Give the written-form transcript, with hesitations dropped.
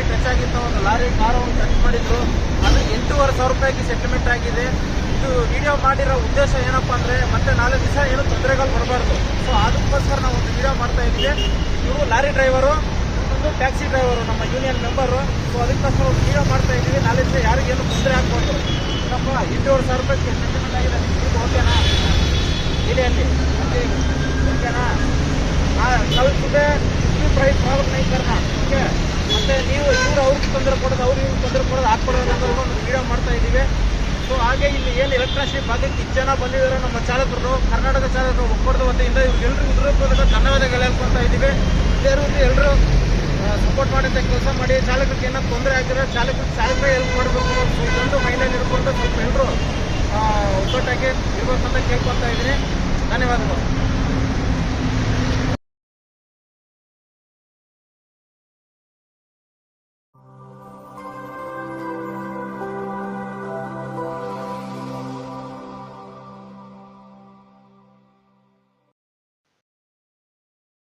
ಗಾಡಿ ಟಚ್ ಆಗಿತ್ತು, ಒಂದು ಲಾರಿ ಕಾರು ಒಂದು ಟಚ್ ಮಾಡಿದ್ರು. ಅದು 8,500 ರೂಪಾಯಿಗೆ ಸೆಟ್ಲ್ಮೆಂಟ್ ಆಗಿದೆ. ಇದು ವಿಡಿಯೋ ಮಾಡಿರೋ ಉದ್ದೇಶ ಏನಪ್ಪ ಅಂದರೆ ಮತ್ತೆ ನಾಳೆ ದಿವಸ ಏನು ತೊಂದರೆಗಳು ಬರಬಾರ್ದು. ಸೊ ಅದಕ್ಕೋಸ್ಕರ ನಾವು ಒಂದು ವಿಡಿಯೋ ಮಾಡ್ತಾ ಇದ್ದೀವಿ. ಇವರು ಲಾರಿ ಡ್ರೈವರು, ಒಂದು ಟ್ಯಾಕ್ಸಿ ಡ್ರೈವರು, ನಮ್ಮ ಯೂನಿಯನ್ ಮೆಂಬರು. ಸೊ ಅದಕ್ಕೋಸ್ಕರ ಒಂದು ವಿಡಿಯೋ ಮಾಡ್ತಾ ಇದ್ದೀವಿ. ನಾಳೆ ದಿವಸ ಯಾರಿಗೇನು ತೊಂದರೆ ಆಗ್ಬಾರ್ದು. ಏನಪ್ಪ 8,500 ರೂಪಾಯಿಗೆ ಸೆಟ್ಲ್ಮೆಂಟ್ ಆಗಿದೆ. ಇದು ಓಕೆನಾ? ಇಲ್ಲಿ ಓಕೆನಾ? कल सुबह प्राइस प्रॉब्लम नहीं करना, ठीक है? ಮತ್ತೆ ನೀವು ಇವರು ಅವ್ರಿಗೆ ತೊಂದರೆ ಕೊಡೋದು, ಅವ್ರು ಇವ್ರಿಗೆ ತೊಂದರೆ ಕೊಡೋದು, ಹಾಕ್ಕೊಡೋದು ಅಂತ ಒಂದು ವಿಡಿಯೋ ಮಾಡ್ತಾ ಇದ್ದೀವಿ. ಸೊ ಹಾಗೆ ಇಲ್ಲಿ ಏನು ಎಲೆಕ್ಟ್ರಾನಿಕ್ ಭಾಗಕ್ಕೆ ಇಷ್ಟು ಜನ ಬಂದಿದ್ದಾರೆ ನಮ್ಮ ಚಾಲಕರು, ಕರ್ನಾಟಕ ಚಾಲಕರು ಒಕ್ಕೂಟದ ವತಿಯಿಂದ ಇವ್ರಿಗೆಲ್ಲರಿಗೂ ಹೃದಯಪೂರ್ವಕ ಧನ್ಯವಾದಗಳು ಹೇಳ್ಕೊಳ್ತಾ ಇದ್ದೀವಿ. ಇದೇ ರೀತಿ ಎಲ್ಲರೂ ಸಪೋರ್ಟ್ ಮಾಡಿದಂಥ ಕೆಲಸ ಮಾಡಿ. ಚಾಲಕರಿಗೆ ಏನೋ ತೊಂದರೆ ಆಗಿರೋ ಚಾಲಕರೇ ಹೆಲ್ಪ್ ಮಾಡಬೇಕು. ಸೊ ಇದೊಂದು ಮೈಂಡಲ್ಲಿ ಇಟ್ಕೊಂಡು ಸ್ವಲ್ಪ ಎಲ್ಲರೂ ಒಗ್ಗಟ್ಟಾಗಿ ಇರಬೇಕಂತ ಕೇಳ್ಕೊಳ್ತಾ ಇದ್ದೀನಿ. ಧನ್ಯವಾದಗಳು.